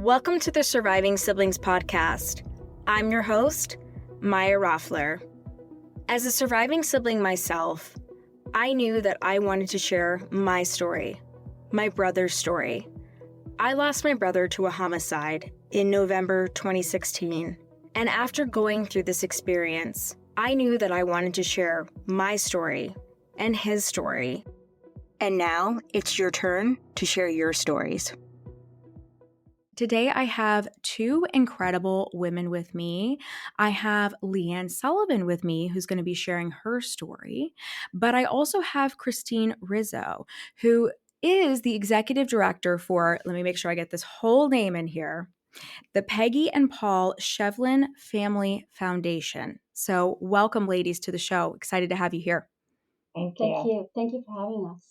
Welcome to the Surviving Siblings podcast. I'm your host, Maya Roffler. As a surviving sibling myself, I knew that I wanted to share my story, my brother's story. I lost my brother to a homicide in November 2016, and after going through this experience, I knew that I wanted to share my story and his story. And now it's your turn to share your stories. Today, I have two incredible women with me. I have LeAnn Sullivan with me, who's going to be sharing her story. But I also have Christine Rizzo, who is the executive director for, let me make sure I get this whole name in here, the Peggy and Paul Shevlin Family Foundation. So welcome, ladies, to the show. Excited to have you here. Thank you. Thank you for having us.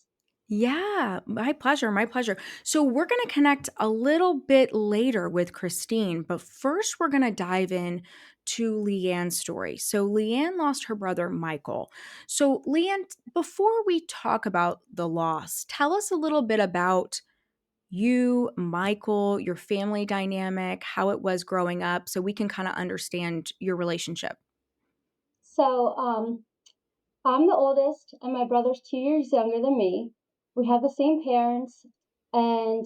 Yeah, my pleasure. My pleasure. So we're going to connect a little bit later with Christine, but first we're going to dive in to LeAnn's story. So LeAnn lost her brother, Michael. So LeAnn, before we talk about the loss, tell us a little bit about you, Michael, your family dynamic, how it was growing up, so we can kind of understand your relationship. So, I'm the oldest, and my brother's 2 years younger than me. We have the same parents, and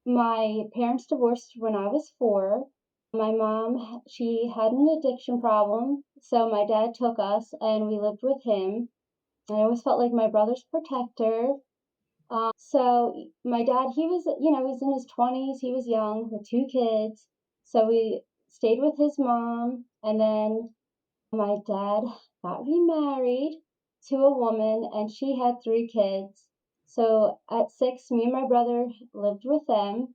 my parents divorced when I was 4. My mom, she had an addiction problem, so my dad took us, and we lived with him. I always felt like my brother's protector. So my dad, he was, he was in his 20s. He was young with 2 kids. So we stayed with his mom, and then my dad got remarried to a woman, and she had 3 kids. So at 6, me and my brother lived with them,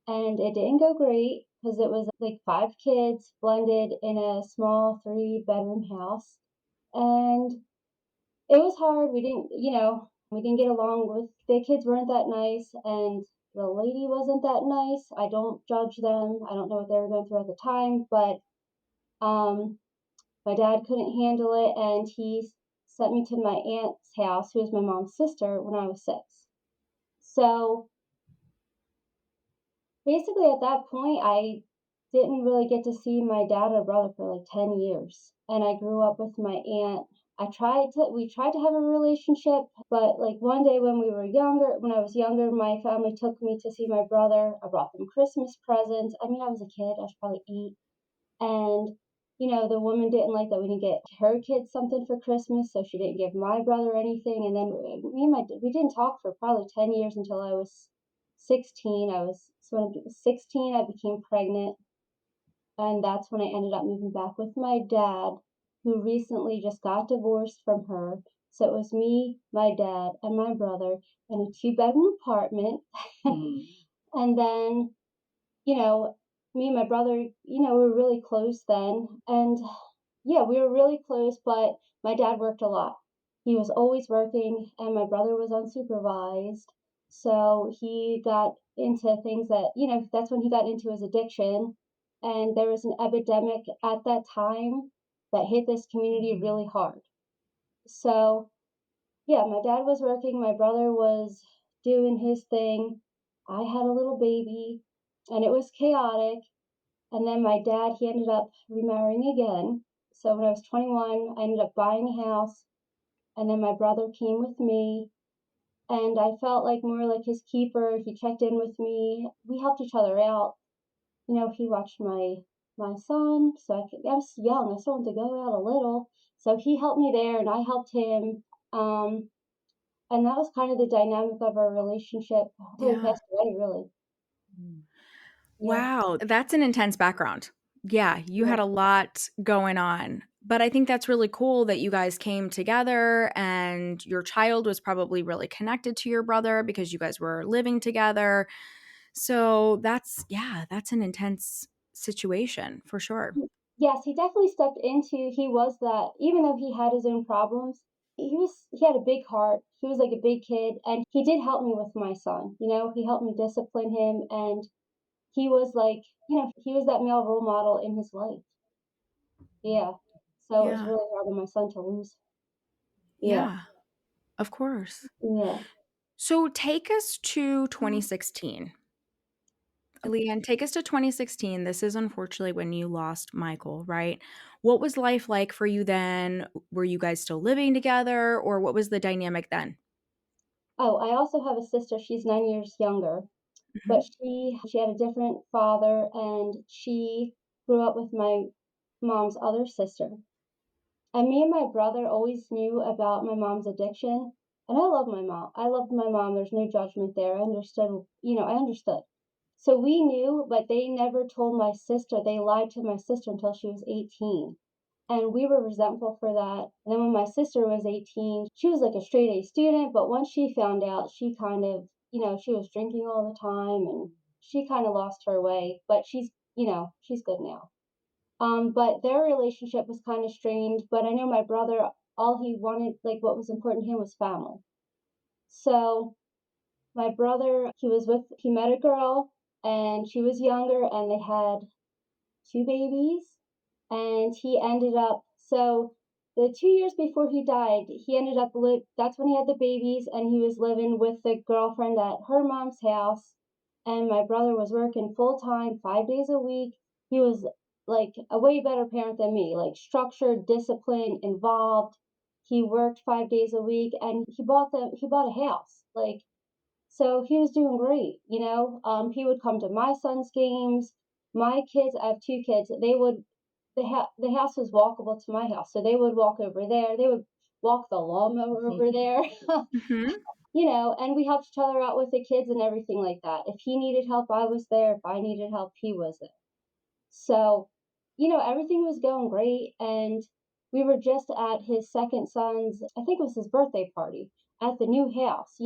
and it didn't go great because it was like 5 kids blended in a small 3-bedroom house. And it was hard. We didn't get along with the kids weren't that nice, and the lady wasn't that nice. I don't judge them. I don't know what they were going through at the time, but um my dad couldn't handle it, and he sent me to my aunt's house, who was my mom's sister, when I was 6. So basically, at that point, I didn't really get to see my dad or brother for like 10 years. And I grew up with my aunt. We tried to have a relationship, but like one day when I was younger, my family took me to see my brother. I brought them Christmas presents. I mean, I was a kid, I was probably 8. And, the woman didn't like that we didn't get her kids something for Christmas, so she didn't give my brother anything. And then we didn't talk for probably 10 years until I was 16. So when I was 16, I became pregnant. And that's when I ended up moving back with my dad, who recently just got divorced from her. So it was me, my dad, and my brother in a 2-bedroom apartment. And then, you know, me and my brother, we were really close then. And yeah, we were really close, but my dad worked a lot. He was always working, and my brother was unsupervised. So he got into things that's when he got into his addiction. And there was an epidemic at that time that hit this community really hard. So, yeah, my dad was working, my brother was doing his thing. I had a little baby, and it was chaotic. And then my dad, he ended up remarrying again. So when I was 21, I ended up buying a house, and then my brother came with me, and I felt like more like his keeper. He checked in with me. We helped each other out. He watched my son, I was young. I still wanted to go out a little. So he helped me there, and I helped him. And that was kind of the dynamic of our relationship until he passed away, really. Yeah. Wow, that's an intense background. Yeah, you had a lot going on. But I think that's really cool that you guys came together and your child was probably really connected to your brother because you guys were living together. So that's an intense situation for sure. Yes, he definitely stepped into he was that even though he had his own problems, he had a big heart. He was like a big kid, and he did help me with my son. He helped me discipline him, and he was like, he was that male role model in his life. Yeah. So it was Yeah. really hard on my son to lose. Yeah. Yeah, of course. Yeah. So take us to 2016. LeAnn, take us to 2016. This is unfortunately when you lost Michael, right? What was life like for you then? Were you guys still living together, or what was the dynamic then? Oh, I also have a sister. She's 9 years younger, but Mhm. she had a different father, and she grew up with my mom's other sister. And me and my brother always knew about my mom's addiction. And I love my mom. I loved my mom. There's no judgment there. I understood, I understood. So we knew, but they never told my sister. They lied to my sister until she was 18. And we were resentful for that. And then when my sister was 18, she was like a straight A student. But once she found out, she kind of, she was drinking all the time and she kind of lost her way. But she's good now. But their relationship was kind of strained. But I know my brother, all he wanted, like what was important to him was family. So my brother, he met a girl and she was younger and they had two babies. And he ended up, so the 2 years before he died, he ended up, that's when he had the babies and he was living with the girlfriend at her mom's house. And my brother was working full time, 5 days a week. He was like a way better parent than me, like structured, disciplined, involved. He worked 5 days a week and he bought a house. Like, so he was doing great, He would come to my son's games. My kids, I have two kids, the house was walkable to my house. So they would walk over there. They would walk the lawnmower over there, Mhm. and we helped each other out with the kids and everything like that. If he needed help, I was there. If I needed help, he was there. So, everything was going great. And we were just at his second son's, I think it was his birthday party at the new house,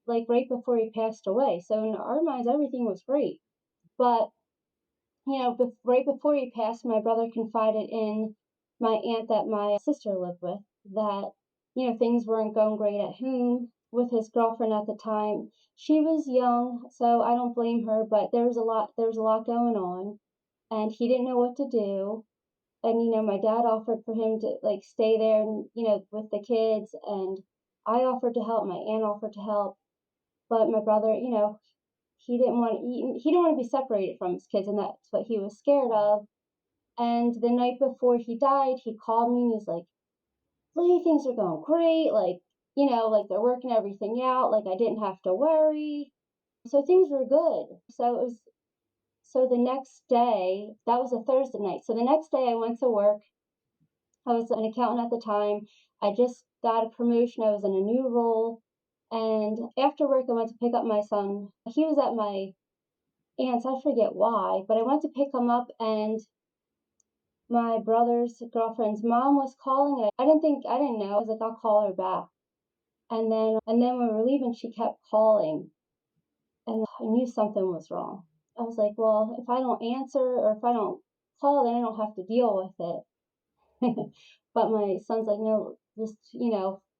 like right before he passed away. So in our minds, everything was great. But right before he passed, my brother confided in my aunt that my sister lived with that things weren't going great at home with his girlfriend at the time. She was young, so I don't blame her. But there was a lot going on, and he didn't know what to do. And my dad offered for him to like stay there and with the kids, and I offered to help. My aunt offered to help, but my brother, he didn't want to be separated from his kids, and that's what he was scared of. And the night before he died, he called me and he's like, "Lee, things are going great. Like, like they're working everything out. Like I didn't have to worry. So things were good." So the next day, that was a Thursday night. So the next day I went to work. I was an accountant at the time. I just got a promotion. I was in a new role. And after work, I went to pick up my son. He was at my aunt's. I forget why, but I went to pick him up, and my brother's girlfriend's mom was calling, and I didn't know. I was like, I'll call her back. And then when we were leaving, she kept calling, and I knew something was wrong. I was like, well, if I don't answer or if I don't call, then I don't have to deal with it. But my son's like, no, just,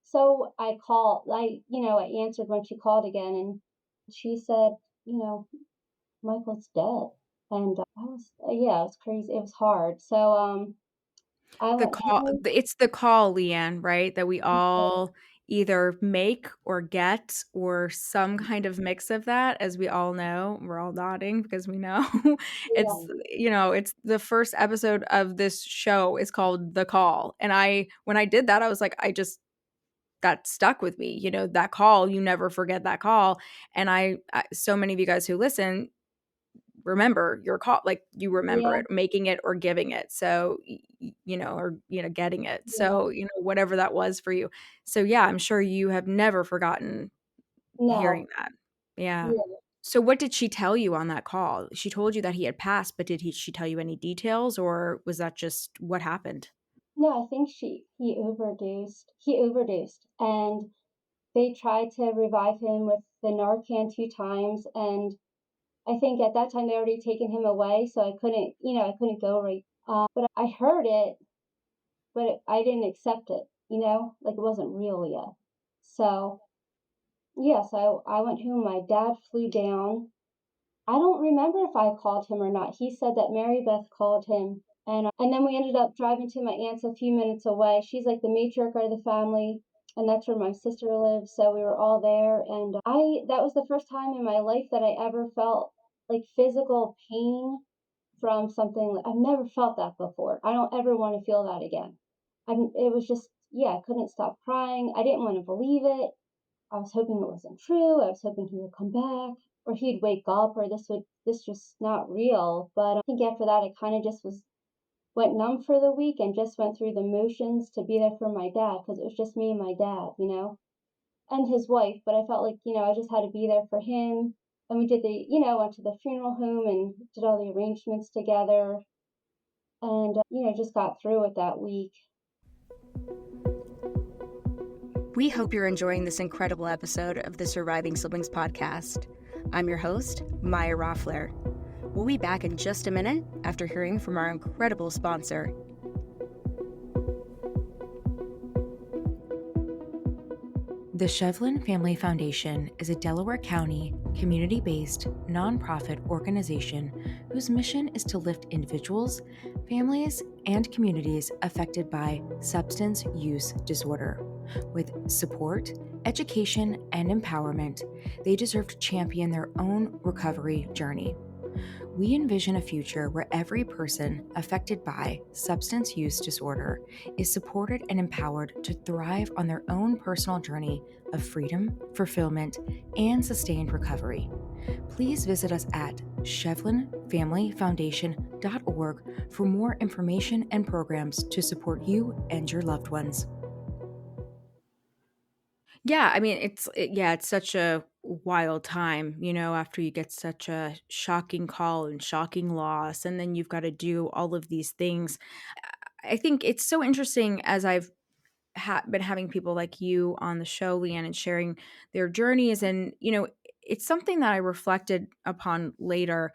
So I called, I answered when she called again, and she said, you know, Michael's dead. And yeah, it was crazy. It was hard. So, I The went call home. it's the call, LeAnn, right? That we all either make or get or some kind of mix of that, as we all know. We're all nodding because we know. It's, Yeah, it's the first episode of this show is called The Call. And when I did that, I was like, that stuck with me. That call, you never forget that call. And so many of you guys who listen remember your call, like you remember yeah, it, making it or giving it. So, or, getting it. yeah. So, whatever that was for you. So, yeah, I'm sure you have never forgotten hearing No, that. Yeah. yeah. So, what did she tell you on that call? She told you that he had passed, but she tell you any details, or was that just what happened? No, I think he overdosed. He overdosed, and they tried to revive him with the Narcan 2 times, and I think at that time they already taken him away, so I couldn't go right. But I heard it, but I didn't accept it. Like it wasn't real yet. So yeah, so I went home. My dad flew down. I don't remember if I called him or not. He said that Mary Beth called him. And then we ended up driving to my aunt's a few minutes away. She's like the matriarch of the family, and that's where my sister lives. So we were all there. And that was the first time in my life that I ever felt. like physical pain from something. I've never felt that before. I don't ever want to feel that again. It was just, yeah, I couldn't stop crying. I didn't want to believe it. I was hoping it wasn't true. I was hoping he would come back or he'd wake up or this just not real. But I think after that, it kind of just went numb for the week and just went through the motions to be there for my dad because it was just me and my dad, and his wife. But I felt like, I just had to be there for him. And we did went to the funeral home and did all the arrangements together and, just got through it that week. We hope you're enjoying this incredible episode of the Surviving Siblings podcast. I'm your host, Maya Roffler. We'll be back in just a minute after hearing from our incredible sponsor. The Shevlin Family Foundation is a Delaware County, community-based, nonprofit organization whose mission is to lift individuals, families, and communities affected by substance use disorder. With support, education, and empowerment, they deserve to champion their own recovery journey. We envision a future where every person affected by substance use disorder is supported and empowered to thrive on their own personal journey of freedom, fulfillment, and sustained recovery. Please visit us at shevlinfamilyfoundation.org for more information and programs to support you and your loved ones. Yeah, I mean, it's such a wild time, after you get such a shocking call and shocking loss, and then you've got to do all of these things. I think it's so interesting as I've been having people like you on the show, LeAnn, and sharing their journeys. And, it's something that I reflected upon later.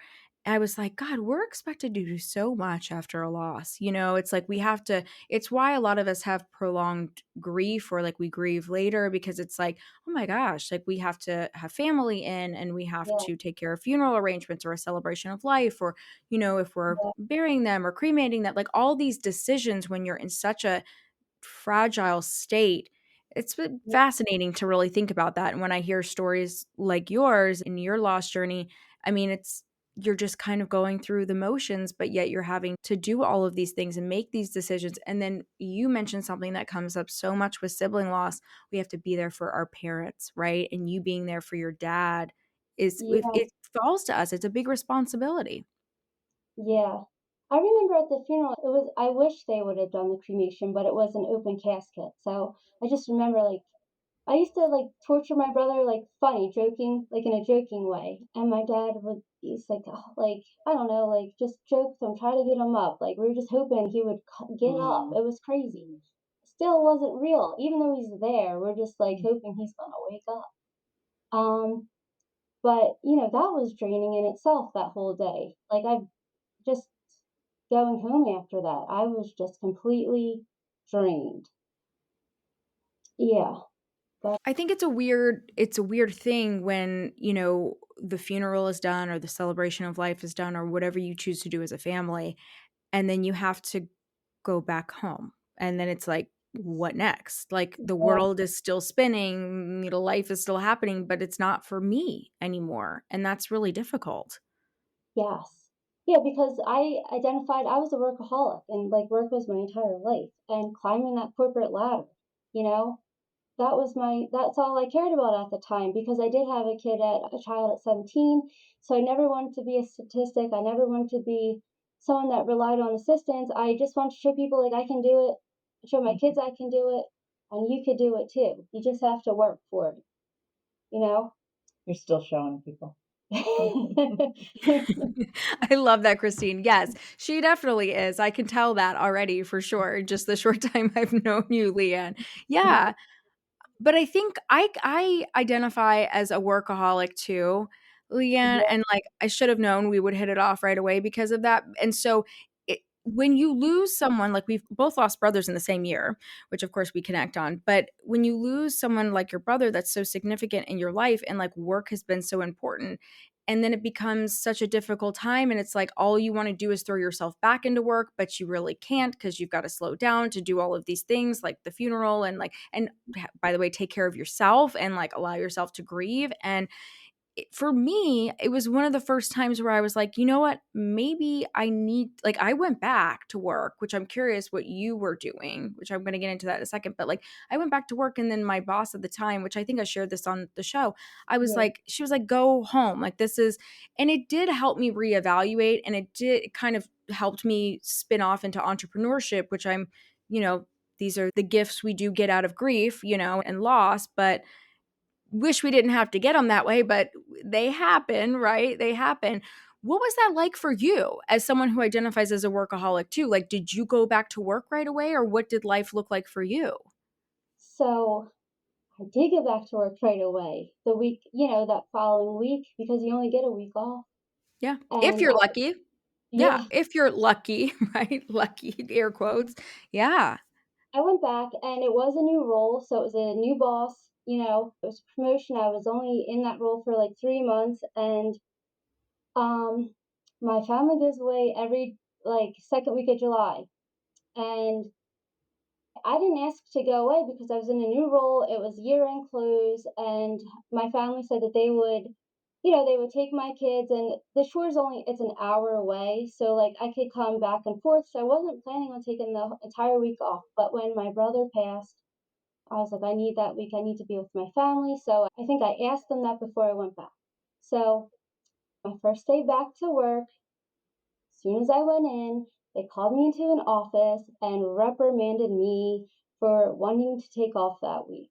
I was like, God, we're expected to do so much after a loss. It's like it's why a lot of us have prolonged grief or like we grieve later because it's like, oh my gosh, like we have to have family in and we have Yeah, to take care of funeral arrangements or a celebration of life or, if we're yeah, burying them or cremating them, like all these decisions when you're in such a fragile state. It's been yeah, fascinating to really think about that. And when I hear stories like yours in your lost journey, I mean, you're just kind of going through the motions, but yet you're having to do all of these things and make these decisions. And then you mentioned something that comes up so much with sibling loss. We have to be there for our parents, right? And you being there for your dad if yeah. it falls to us, it's a big responsibility. Yeah. I remember at the funeral, I wish they would have done the cremation, but it was an open casket. So I just remember, like, I used to, like, torture my brother, like, funny, joking, like, in a joking way. And my dad he's like, oh, like, I don't know, like, just joke with him, try to get him up. Like, we were just hoping he would get up. It was crazy. Still wasn't real. Even though he's there, we're just, like, hoping he's going to wake up. Um, but, that was draining in itself that whole day. Like, I just going home after that, I was just completely drained. Yeah, that I think it's a weird thing when, the funeral is done or the celebration of life is done or whatever you choose to do as a family, and then you have to go back home. And then it's like, what next? Like the yeah, world is still spinning, life is still happening, but it's not for me anymore. And that's really difficult. yes. Yeah, because I identified I was a workaholic and, like, work was my entire life, and climbing that corporate ladder, you know, that's all I cared about at the time because I did have a child at 17, so I never wanted to be a statistic. I never wanted to be someone that relied on assistance. I just want to show people, like, I can do it, show my kids I can do it, and you could do it too. You just have to work for it, you know? You're still showing people. I love that, Christine. Yes, she definitely is. I can tell that already for sure. Just the short time I've known you, LeAnn. Yeah. But I think I identify as a workaholic too, LeAnn, Yeah, and, like, I should have known we would hit it off right away because of that, and so when you lose someone, like, we've both lost brothers in the same year, which of course we connect on, but when you lose someone like your brother that's so significant in your life and, like, work has been so important, and then it becomes such a difficult time, and it's like all you wanna do is throw yourself back into work, but you really can't because 'cause you've gotta slow down to do all of these things like the funeral and, like, and by the way, take care of yourself and, like, allow yourself to grieve, and for me, it was one of the first times where I was like, you know what? Maybe I need, like, I went back to work, which I'm curious what you were doing, which I'm going to get into that in a second. But like, I went back to work, and then my boss at the time, which I think I shared this on the show, I was Yeah. like, she was like, go home. Like, this is, and it did help me reevaluate. And it kind of helped me spin off into entrepreneurship, which these are the gifts we do get out of grief, and loss. But wish we didn't have to get them that way, but they happen, right? They happen. What was that like for you as someone who identifies as a workaholic too? Like, did you go back to work right away, or what did life look like for you? So I did get back to work right away. The week, that following week, because you only get a week off. Yeah. If And you're lucky. Yeah. yeah, If you're lucky, right? Lucky, air quotes. Yeah. I went back and it was a new role. So it was a new boss, it was a promotion. I was only in that role for like 3 months. And um, my family goes away every like second week of July. And I didn't ask to go away because I was in a new role. It was year-end close, and my family said that they would take my kids, and the shore's it's an hour away, so like I could come back and forth. So I wasn't planning on taking the entire week off. But when my brother passed, I was like, I need that week. I need to be with my family. So I think I asked them that before I went back. So my first day back to work, as soon as I went in, they called me into an office and reprimanded me for wanting to take off that week.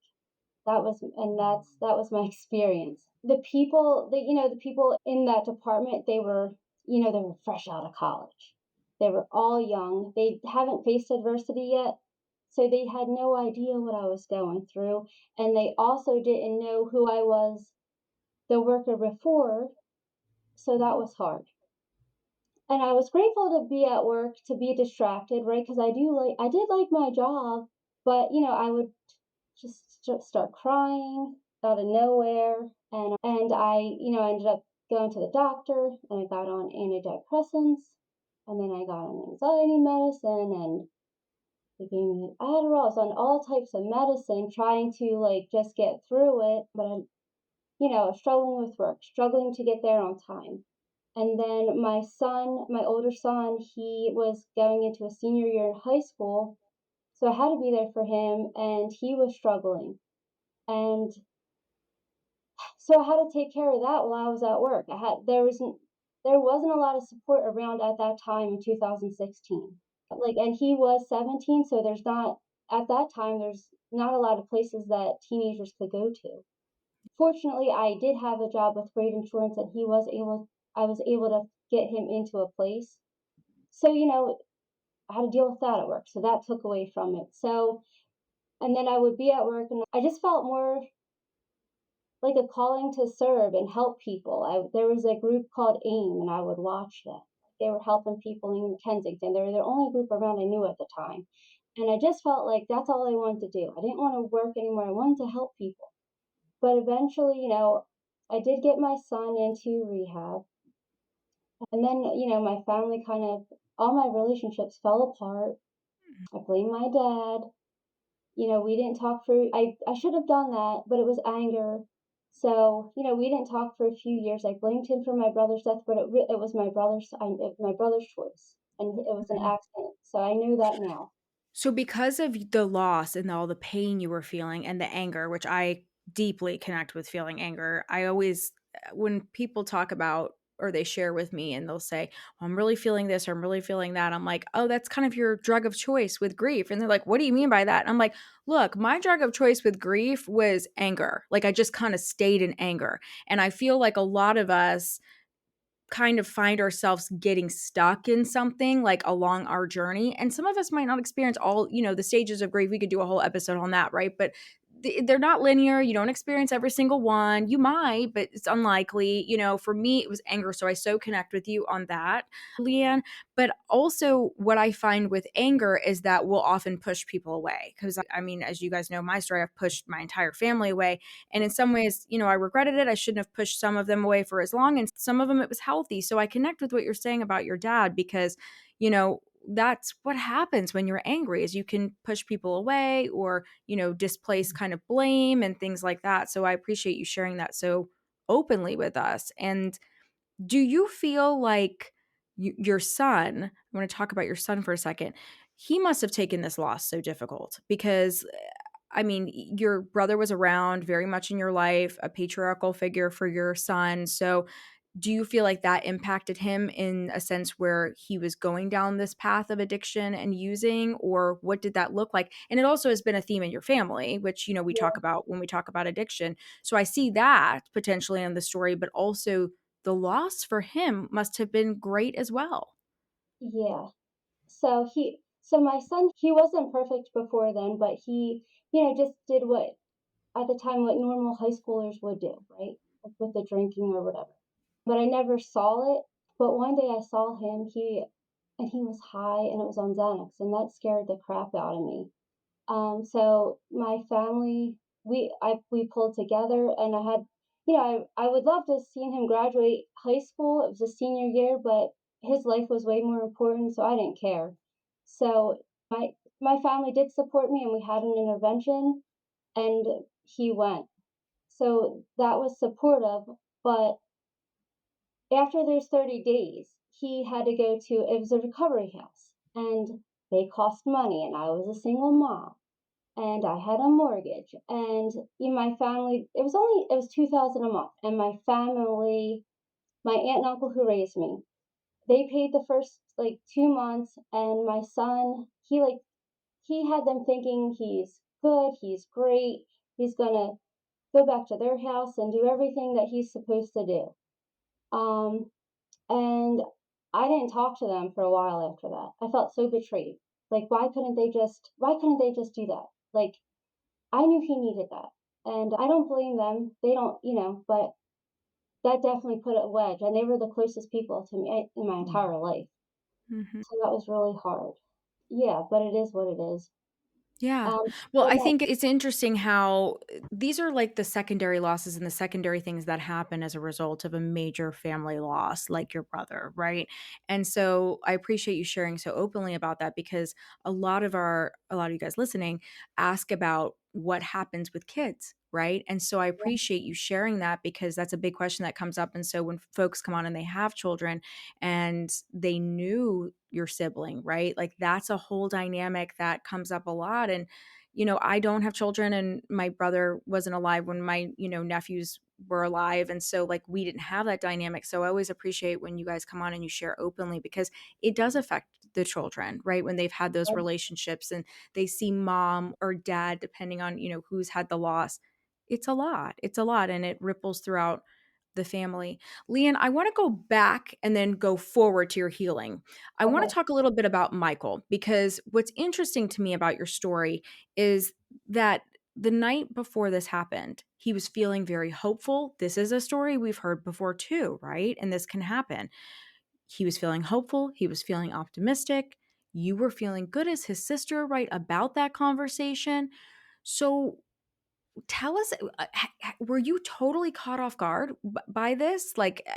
That was my experience. The people in that department, they were fresh out of college. They were all young. They haven't faced adversity yet, so they had no idea what I was going through, and they also didn't know who I was, the worker before, so that was hard. And I was grateful to be at work, to be distracted, right? Because I did like my job, but I would just start crying out of nowhere, and I ended up going to the doctor, and I got on antidepressants, and then I got on anxiety medicine, and they gave me Adderall. I was on all types of medicine, trying to like just get through it, but I'm struggling with work, struggling to get there on time. And then my older son, he was going into a senior year in high school. So I had to be there for him, and he was struggling. And so I had to take care of that while I was at work. There wasn't a lot of support around at that time in 2016. And he was 17, so there's not a lot of places that teenagers could go to. Fortunately, I did have a job with great insurance, and I was able to get him into a place. So, I had to deal with that at work. So that took away from it. So, and then I would be at work, and I just felt more like a calling to serve and help people. There was a group called AIM, and I would watch them. They were helping people in Kensington. They were the only group around I knew at the time. And I just felt like that's all I wanted to do. I didn't want to work anymore. I wanted to help people. But eventually, I did get my son into rehab. And then, my family all my relationships fell apart. I blame my dad. We didn't talk I should have done that, but it was anger. So, we didn't talk for a few years. I blamed him for my brother's death, but it was my brother's choice, and it was an accident. So I knew that now. So because of the loss and all the pain you were feeling and the anger, which I deeply connect with feeling anger, I always, when people talk about or they share with me and they'll say, well, I'm really feeling this or I'm really feeling that, I'm like, oh, that's kind of your drug of choice with grief. And they're like, what do you mean by that? And I'm like, look, my drug of choice with grief was anger. Like I just kind of stayed in anger. And I feel like a lot of us kind of find ourselves getting stuck in something like along our journey. And some of us might not experience all, the stages of grief. We could do a whole episode on that, right? But they're not linear. You don't experience every single one. You might, but it's unlikely. For me, it was anger. So I so connect with you on that, LeAnn. But also, what I find with anger is that we'll often push people away. Because, I mean, as you guys know, my story, I've pushed my entire family away. And in some ways, I regretted it. I shouldn't have pushed some of them away for as long. And some of them, it was healthy. So I connect with what you're saying about your dad because, that's what happens when you're angry is you can push people away or, displace kind of blame and things like that. So I appreciate you sharing that so openly with us. And do you feel like your son, I want to talk about your son for a second, he must have taken this loss so difficult because, I mean, your brother was around very much in your life, a patriarchal figure for your son. So do you feel like that impacted him in a sense where he was going down this path of addiction and using, or what did that look like? And it also has been a theme in your family, which, we talk about when we talk about addiction. So I see that potentially in the story, but also the loss for him must have been great as well. Yeah. So my son, he wasn't perfect before then, but he, just did what at the time what normal high schoolers would do, right? Like with the drinking or whatever. But I never saw it. But one day I saw him, he was high and it was on Xanax, and that scared the crap out of me. So my family, we pulled together, and I had, I would love to see him graduate high school. It was a senior year, but his life was way more important, so I didn't care. So my family did support me, and we had an intervention, and he went. So that was supportive, but after those 30 days, he had to go to it was a recovery house, and they cost money, and I was a single mom, and I had a mortgage, and in my family, it was 2,000 a month, and my aunt and uncle who raised me, they paid the first like 2 months, and my son, he had them thinking he's good, he's great, he's gonna go back to their house and do everything that he's supposed to do. Um, and I didn't talk to them for a while after that. I felt so betrayed. Like, why couldn't they just do that? Like, I knew he needed that. And I don't blame them. They don't, but that definitely put a wedge. And they were the closest people to me in my entire life. Mhm. So that was really hard. Yeah, but it is what it is. Yeah. Um, Well, but I no, think it's interesting how these are like the secondary losses and the secondary things that happen as a result of a major family loss, like your brother, right? And so I appreciate you sharing so openly about that because a lot of you guys listening ask about what happens with kids, right? And so I appreciate you sharing that because that's a big question that comes up. And so when folks come on and they have children and they knew your sibling, right? Like that's a whole dynamic that comes up a lot. And, I don't have children and my brother wasn't alive when my, nephews were alive. And so like we didn't have that dynamic. So I always appreciate when you guys come on and you share openly because it does affect the children, right? When they've had those relationships and they see mom or dad, depending on, who's had the loss. It's a lot. It's a lot. And it ripples throughout the family. LeAnn, I want to go back and then go forward to your healing. I want to okay. talk a little bit about Michael because what's interesting to me about your story is that the night before this happened, he was feeling very hopeful. This is a story we've heard before too, right? And this can happen. He was feeling hopeful, he was feeling optimistic. You were feeling good as his sister, right, about that conversation. So tell us, were you totally caught off guard by this? Like,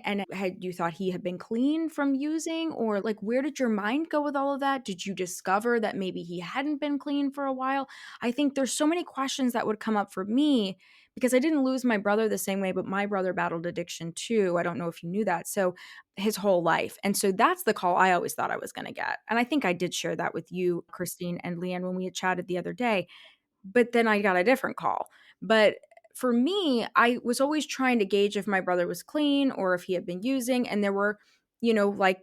and had you thought he had been clean from using, or like, where did your mind go with all of that? Did you discover that maybe he hadn't been clean for a while? I think there's so many questions that would come up for me because I didn't lose my brother the same way, but my brother battled addiction too. I don't know if you knew that. So his whole life. And so that's the call I always thought I was going to get. And I think I did share that with you, Christine and LeAnn, when we had chatted the other day, but then I got a different call. But for me, I was always trying to gauge if my brother was clean or if he had been using. And there were, like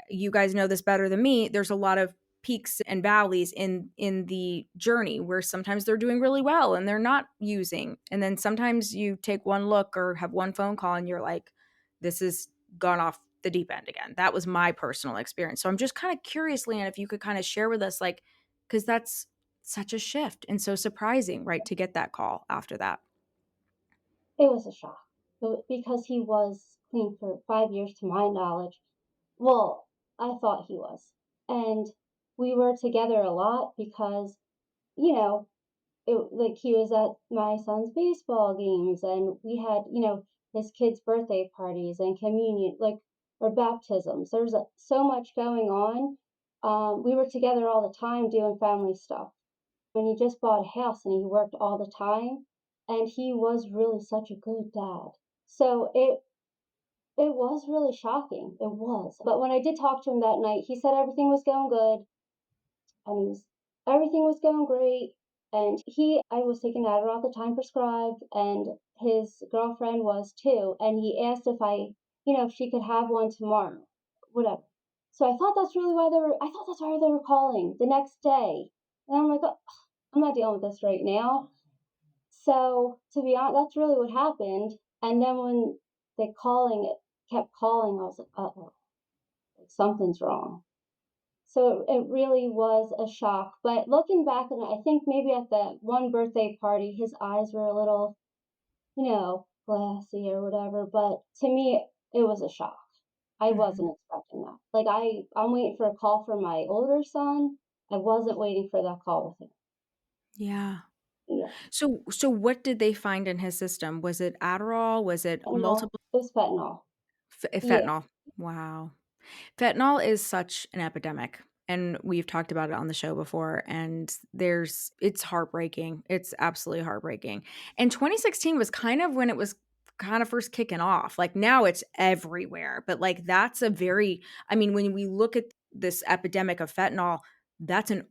you guys know this better than me, there's a lot of peaks and valleys in the journey where sometimes they're doing really well and they're not using. And then sometimes you take one look or have one phone call and you're like, this has gone off the deep end again. That was my personal experience. So I'm just kind of curious, LeAnn, if you could kind of share with us, like, because that's such a shift and so surprising, right, to get that call after that. It was a shock. Because he was clean for 5 years to my knowledge. Well, I thought he was. And we were together a lot because, you know, like he was at my son's baseball games, and we had, his kids' birthday parties and communion, like, or baptisms. There's so much going on. We were together all the time doing family stuff. And he just bought a house and he worked all the time. And he was really such a good dad. So it was really shocking. It was. But when I did talk to him that night, he said everything was going good and everything was going great. And I was taking Adderall at the time prescribed, and his girlfriend was too. And he asked if she could have one tomorrow, whatever. So I thought that's why they were calling the next day. And I'm like, oh, I'm not dealing with this right now. So to be honest, that's really what happened. And then when it kept calling, I was like, uh-oh, something's wrong. So it really was a shock. But looking back on it, I think maybe at that one birthday party, his eyes were a little, glassy or whatever. But to me, it was a shock. I Hmm. wasn't expecting that. Like I'm waiting for a call from my older son. I wasn't waiting for that call with him. Yeah. Yeah, So what did they find in his system? Was it Adderall? Was it fentanyl. multiple It was fentanyl. Yeah, fentanyl? Wow. Fentanyl is such an epidemic, and we've talked about it on the show before, and it's heartbreaking. It's absolutely heartbreaking. And 2016 was kind of when it was kind of first kicking off. Like now it's everywhere, but like that's a very I mean, when we look at this epidemic of fentanyl, that's an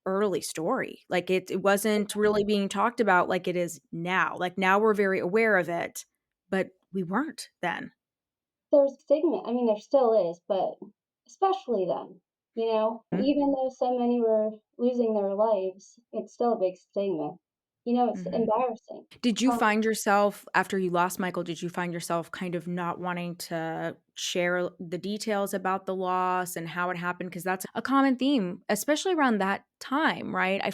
early story. Like it wasn't really being talked about like it is now. Like now we're very aware of it, but we weren't then. there's stigma. I mean, there still is, but especially then, even though so many were losing their lives, it's still a big stigma. It's Mhm. embarrassing. Did you Um, find yourself after you lost Michael, did you find yourself kind of not wanting to share the details about the loss and how it happened? Because that's a common theme, especially around that time, right? I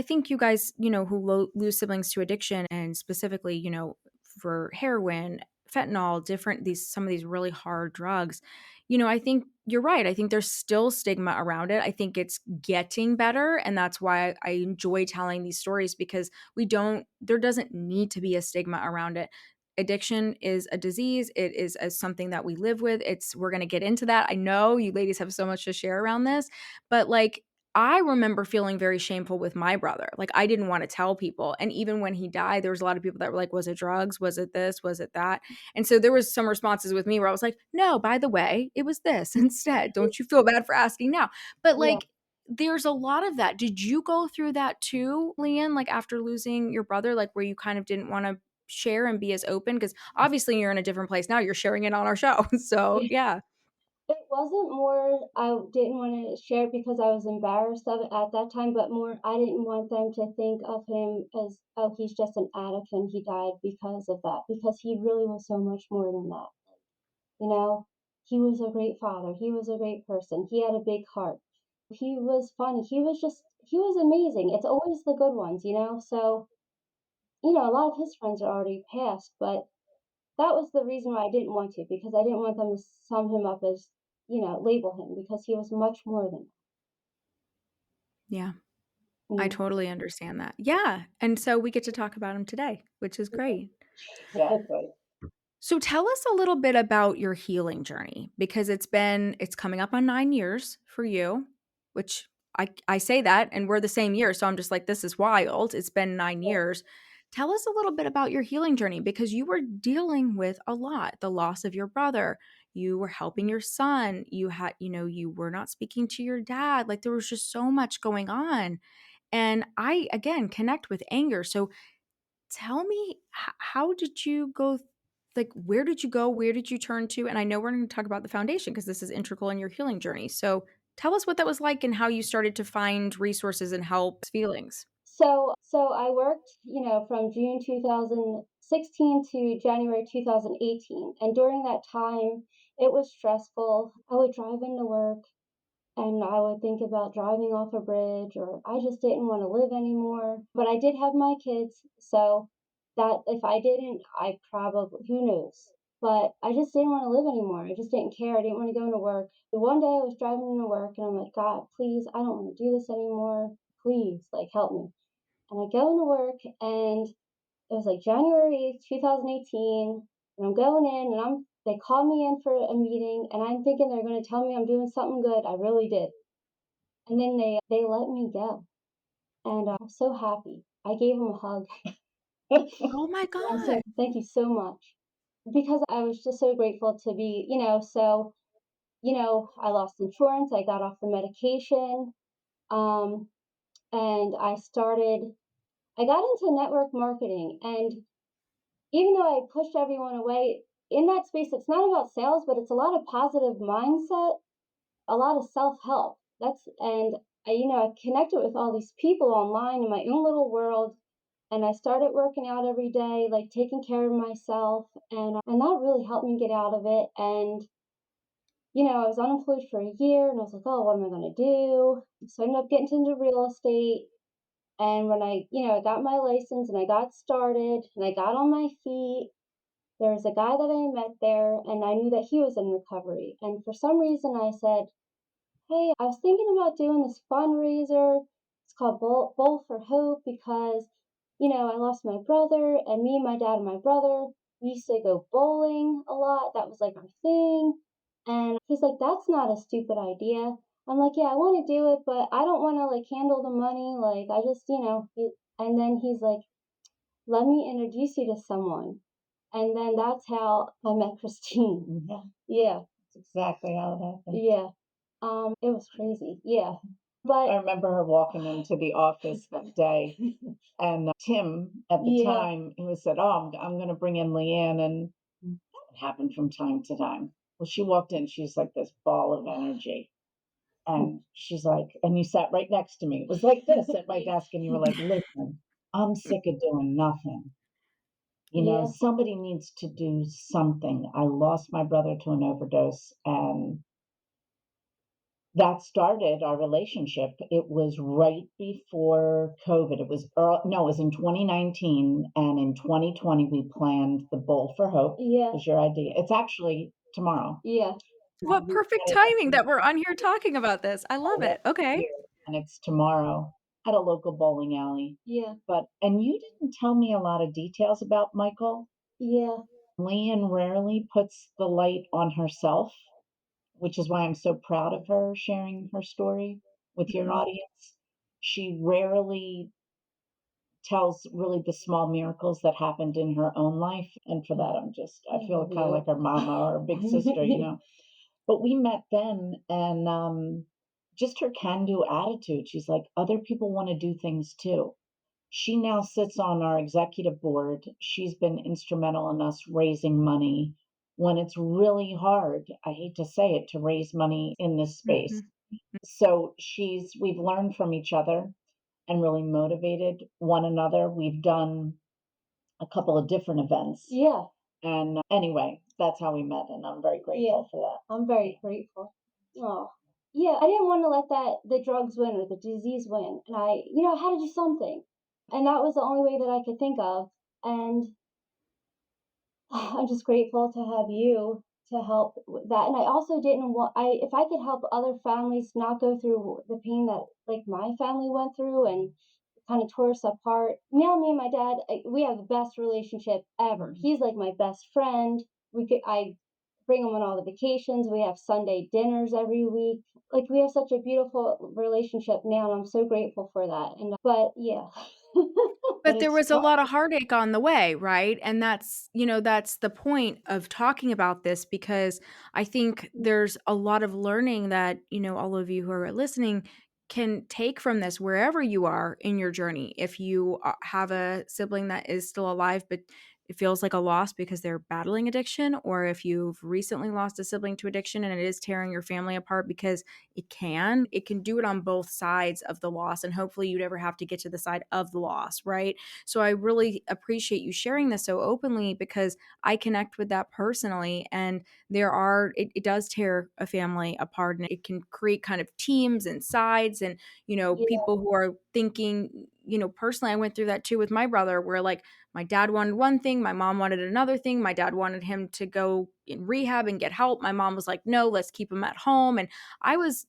think you guys, who lose siblings to addiction and specifically, for heroin, fentanyl, some of these really hard drugs, I think you're right. I think there's still stigma around it. I think it's getting better. And that's why I enjoy telling these stories because there doesn't need to be a stigma around it. Addiction is a disease. It is something that we live with. We're going to get into that. I know you ladies have so much to share around this, but like, I remember feeling very shameful with my brother. Like, I didn't wanna tell people, and even when he died, there was a lot of people that were like, "Was it drugs? Was it this? Was it that?" And so there was some responses with me where I was like, "No, by the way, it was this instead. Don't you feel bad for asking now?" But, yeah. like, there's a lot of that. Did you go through that too, LeAnn, like, after losing your brother, like, where you kind of didn't wanna share and be as open? Because obviously you're in a different place now, you're sharing it on our show. So, yeah. It wasn't more I didn't wanna share it because I was embarrassed of it at that time, but more I didn't want them to think of him as, "Oh, he's just an addict and he died because of that," because he really was so much more than that, you know? He was a great father, he was a great person, he had a big heart. He was funny, he was amazing. It's always the good ones, you know? So, a lot of his friends are already passed, but that was the reason why I didn't want to, because I didn't want them to sum him up as, label him because he was much more than Yeah. I that. totally understand that. Yeah, and so we get to talk about him today, which is great. Yeah. That's right. So tell us a little bit about your healing journey because it's coming up on 9 years for you, which I say that and we're the same year, so I'm just like this is wild. It's been 9 years. Tell us a little bit about your healing journey because you were dealing with a lot, the loss of your brother. You were helping your son. You were not speaking to your dad. Like there was just so much going on. And I again connect with anger. So tell me, how did you go like, where did you go? Where did you turn to? And I know we're gonna talk about the foundation because this is integral in your healing journey. So, tell us what that was like and how you started to find resources and help feelings. So I worked, from June 2016 to January 2018, and during that time, it was stressful. I would drive into work and I would think about driving off a bridge, or I just didn't want to live anymore. But I did have my kids, so that if I didn't, I probably, who knows? But I just didn't want to live anymore. I just didn't care. I didn't want to go into work. One day I was driving into work and I'm like, God, please, I don't want to do this anymore. Please, like, help me. And I go into work and it was like January 8th, 2018, and I'm going in and they call me in for a meeting and I'm thinking they're going to tell me I'm doing something good. I really did. And then they let me go. And I'm so happy. I gave them a hug Oh my And so god. thank you so much. Because I was just so grateful to be, I lost insurance, I got off the medication, um, and I got into network marketing. And even though I pushed everyone away in that space, it's not about sales, but it's a lot of positive mindset, a lot of self help. I connected with all these people online in my own little world. And I started working out every day, like taking care of myself. And that really helped me get out of it. And I was unemployed for a year and I was like, oh, what am I going to do? So I ended up getting into real estate. And when I got my license and I got started and I got on my feet, there was a guy that I met there and I knew that he was in recovery. And for some reason, I said, hey, I was thinking about doing this fundraiser. It's called Bowl for Hope because, I lost my brother, and me, my dad, and my brother, we used to go bowling a lot. That was like our thing. And he's like, that's not a stupid idea. I'm like, yeah, I want to do it, but I don't want to like handle the money. Like, I just, and then he's like, let me introduce you to someone. And then that's how I met Christine. Yeah, Yeah, that's exactly how it happened. yeah. It was crazy. Yeah. I But remember her walking into the office that day, and Tim at the yeah, time he was said, "Oh, I'm going to bring in LeAnn," and that happened from time to time. Well, she walked in, she's like this ball of energy, and she's like, and you sat right next to me. It was like this at my desk, and you were like, "Listen, I'm sick of doing nothing. yeah, Somebody needs to do something. I lost my brother to an overdose, and that started our relationship. It was right before COVID. It was no, it was in 2019, and in 2020 we planned the Bowl for Hope. yeah, Was your idea? It's actually tomorrow. yeah, What We perfect had it timing every that we're on here talking about this. I love it. Okay. year, and it's tomorrow at a local bowling alley. yeah, And you didn't tell me a lot of details about Michael. yeah. LeAnn rarely puts the light on herself, which is why I'm so proud of her sharing her story with your Mhm. audience. She rarely tells really the small miracles that happened in her own life. And for that, I feel kind of like her mama or a big sister. But we met then, and just her can do attitude. She's like, other people want to do things too. She now sits on our executive board. She's been instrumental in us raising money when it's really hard, I hate to say it, to raise money in this space. Mhm. So we've learned from each other and really motivated one another. We've done a couple of different events. Yeah, And anyway, that's how we met. And I'm very yeah. grateful for that. I'm very grateful. Oh, yeah. I didn't want to let the drugs win or the disease win, and I had to do something, and that was the only way that I could think of. And I'm just grateful to have you to help with that. And I also didn't want I if I could help other families not go through the pain that like my family went through and kind of tore us apart. Now me and my dad, we have the best relationship ever. He's like my best friend. I bring him on all the vacations. We have Sunday dinners every week. Like we have such a beautiful relationship now, and I'm so grateful for that. But yeah, but But there it's was a lot of heartache on the way, right? And that's the point of talking about this because I think there's a lot of learning that, all of you who are listening can take from this wherever you are in your journey. If you have a sibling that is still alive, but it feels like a loss because they're battling addiction, or if you've recently lost a sibling to addiction and it is tearing your family apart because it can do it on both sides of the loss. And hopefully you never have to get to the side of the loss, right? So I really appreciate you sharing this so openly because I connect with that personally. And it does tear a family apart and it can create kind of teams and sides and, yeah, people who are thinking, personally, I went through that too with my brother where like my dad wanted one thing, my mom wanted another thing. My dad wanted him to go in rehab and get help. My mom was like, no, let's keep him at home. And I was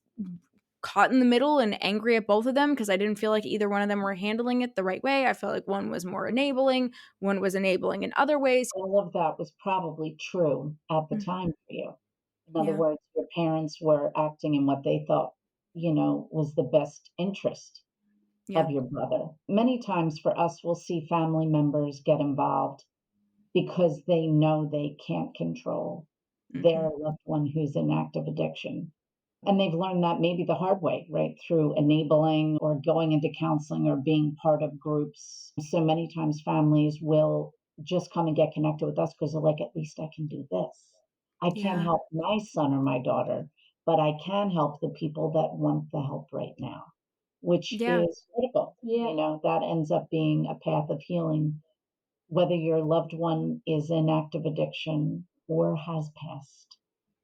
caught in the middle and angry at both of them because I didn't feel like either one of them were handling it the right way. I felt like one was more enabling, one was enabling in other ways. All of that was probably true at the Mm, time for you. In other yeah. words, your parents were acting in what they thought, was the best interest. Yeah. of your brother. Many times for us, we'll see family members get involved because they know they can't control Hmm. their loved one who's in active addiction. And they've learned that maybe the hard way, right? Through enabling or going into counseling or being part of groups. So many times families will just come and get connected with us because they're like, at least I can do this. I can't Yeah. help my son or my daughter, but I can help the people that want the help right now, which Yeah. is critical. Yeah. That ends up being a path of healing, whether your loved one is in active addiction or has passed.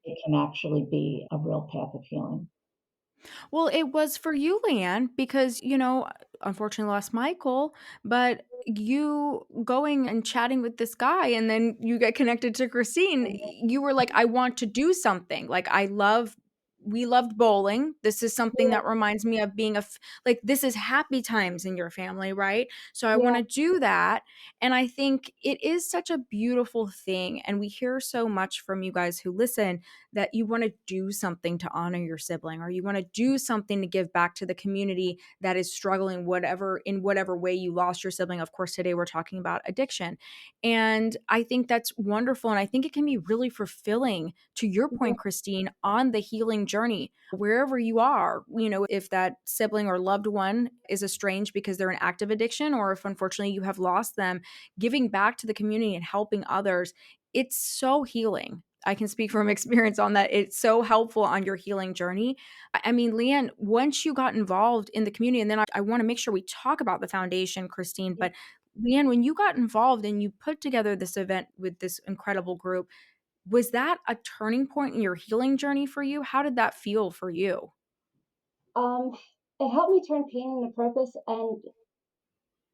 It can actually be a real path of healing. Well, it was for you, LeAnn, because, unfortunately lost Michael, but you going and chatting with this guy and then you get connected to Christine, you were like, I want to do something. Like, we loved bowling. This is something Yeah. that reminds me of being like, this is happy times in your family, right? So I want Yeah. to do that. And I think it is such a beautiful thing. And we hear so much from you guys who listen that you want to do something to honor your sibling, or you want to do something to give back to the community that is struggling whatever way you lost your sibling. Of course, today we're talking about addiction. And I think that's wonderful. And I think it can be really fulfilling, to your Yeah. point, Christine, on the healing journey, wherever you are, if that sibling or loved one is estranged because they're in active addiction, or if unfortunately you have lost them, giving back to the community and helping others, it's so healing. I can speak from experience on that. It's so helpful on your healing journey. I mean, LeAnn, once you got involved in the community, and then I want to make sure we talk about the foundation, Christine, but LeAnn, when you got involved and you put together this event with this incredible group, was that a turning point in your healing journey for you? How did that feel for you? Um, it helped me turn pain into purpose, and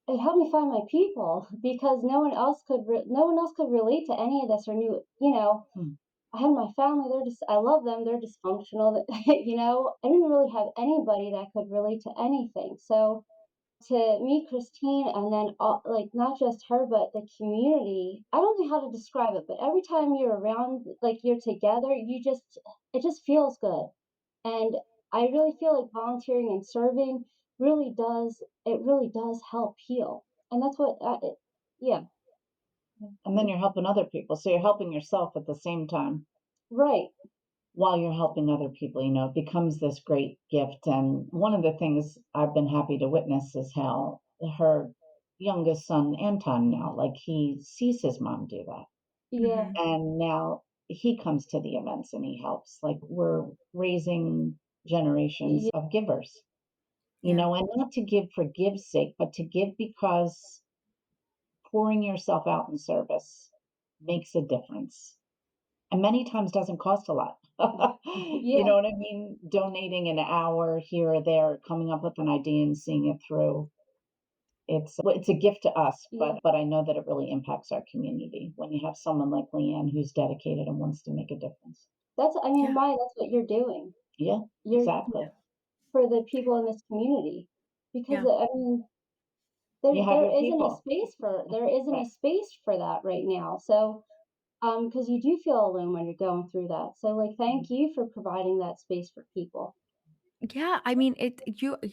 it helped me find my people because no one else could relate to any of this or knew. Hmm. I had my family. I love them. They're dysfunctional. I didn't really have anybody that could relate to anything. So to meet Christine and then like not just her but the community. I don't know how to describe it, but every time you're around, like you're together, it just feels good. And I really feel like volunteering and serving really does help heal. And that's what yeah, And then you're helping other people. So you're helping yourself at the same time right. while you're helping other people. It becomes this great gift. And one of the things I've been happy to witness is how her youngest son, Anton, now, like he sees his mom do that. Yeah. Mhm. And now he comes to the events and he helps. Like we're raising generations Yeah. of givers, Yeah. and not to give for give's sake, but to give because pouring yourself out in service makes a difference. And many times doesn't cost a lot. You Yeah. know what I mean? Donating an hour here or there, coming up with an idea and seeing it through. It's a gift to us, Yeah. but I know that it really impacts our community when you have someone like LeAnn who's dedicated and wants to make a difference. I mean, Yeah. Maya, that's what you're doing. Yeah, You're exactly. for the people in this community because Yeah. I mean, You have your people. there isn't a Right. space for that right now. So, because you do feel alone when you're going through that. So, like, thank you for providing that space for people. Yeah, I mean,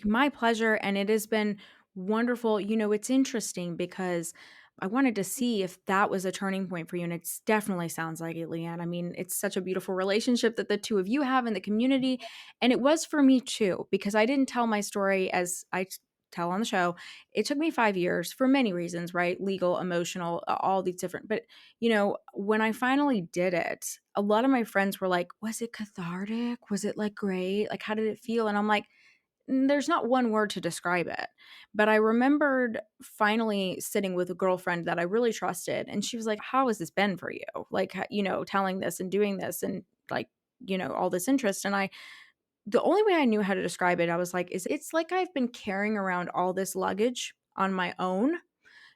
my pleasure, and it has been wonderful. It's interesting because I wanted to see if that was a turning point for you, and it's definitely sounds like it, LeAnn. I mean, it's such a beautiful relationship that the two of you have in the community, and it was for me too, because I didn't tell my story as tell on the show. It took me 5 years for many reasons, right? Legal, emotional, all these different. But when I finally did it, a lot of my friends were like, was it cathartic? Was it like great? Like, how did it feel? And I'm like, There's not one word to describe it. But I remembered finally sitting with a girlfriend that I really trusted. And she was like, how has this been for you? Like, telling this and doing this and like, all this interest. And the only way I knew how to describe it, I was like, it's like I've been carrying around all this luggage on my own,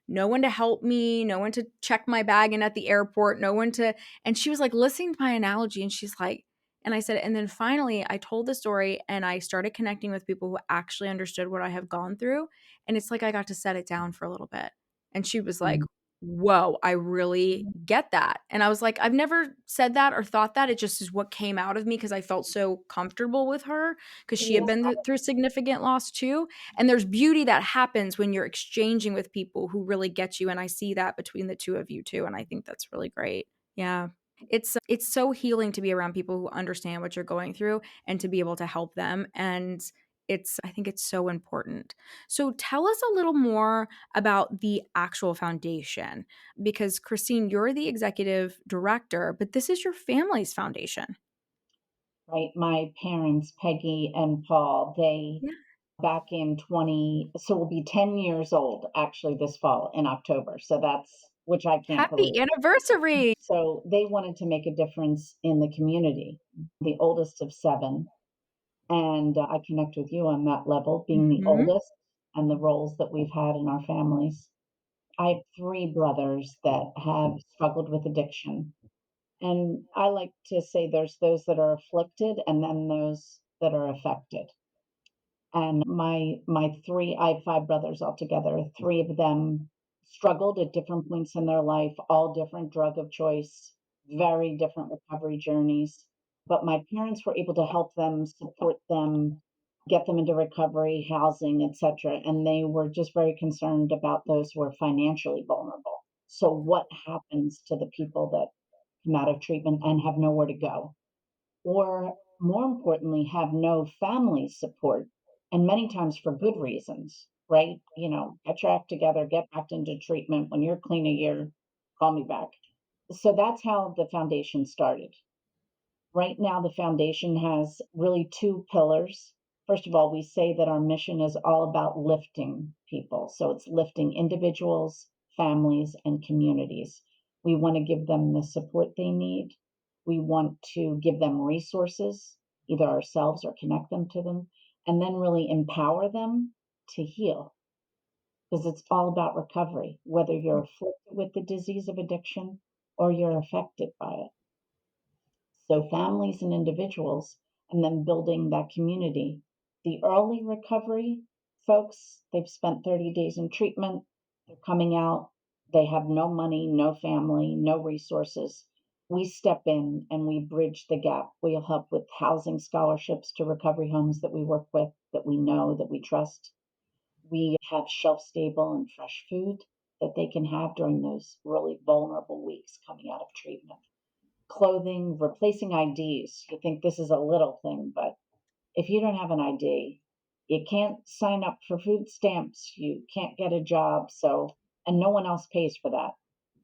no one to help me, no one to check my bag in at the airport, no one to. And she was like listening to my analogy and she's like, and I said, and then finally I told the story and I started connecting with people who actually understood what I have gone through. And it's like I got to set it down for a little bit. And she was like, Mm. whoa, I really get that. And I was like, I've never said that or thought that. It just is what came out of me because I felt so comfortable with her because she had Yeah. been through significant loss too. And there's beauty that happens when you're exchanging with people who really get you. And I see that between the two of you too. And I think that's really great. Yeah. It's so healing to be around people who understand what you're going through and to be able to help them. And I think it's so important. So tell us a little more about the actual foundation because Christine, you're the executive director, but this is your family's foundation. Right. My parents, Peggy and Paul, they Yeah. back in 20, so we'll be 10 years old actually this fall in October. So that's, which I can't Happy believe. anniversary. So they wanted to make a difference in the community, the oldest of seven. And I connect with you on that level, being the Mhm. oldest and the roles that we've had in our families. I have three brothers that have struggled with addiction. And I like to say there's those that are afflicted and then those that are affected. And my three, I have five brothers altogether. Three of them struggled at different points in their life, all different drug of choice, very different recovery journeys. But my parents were able to help them, support them, get them into recovery, housing, etc. And they were just very concerned about those who are financially vulnerable. So what happens to the people that come out of treatment and have nowhere to go? Or more importantly, have no family support, and many times for good reasons, right? Get your act together, get back into treatment. When you're clean a year, call me back. So that's how the foundation started. Right now, the foundation has really two pillars. First of all, we say that our mission is all about lifting people. So it's lifting individuals, families, and communities. We want to give them the support they need. We want to give them resources, either ourselves or connect them to them, and then really empower them to heal because it's all about recovery, whether you're afflicted with the disease of addiction or you're affected by it. So families and individuals, and then building that community. The early recovery folks, they've spent 30 days in treatment, they're coming out, they have no money, no family, no resources. We step in and we bridge the gap. We'll help with housing scholarships to recovery homes that we work with, that we know, that we trust. We have shelf stable and fresh food that they can have during those really vulnerable weeks coming out of treatment. Clothing, replacing IDs. You think this is a little thing, but if you don't have an ID, you can't sign up for food stamps, you can't get a job. So, and no one else pays for that.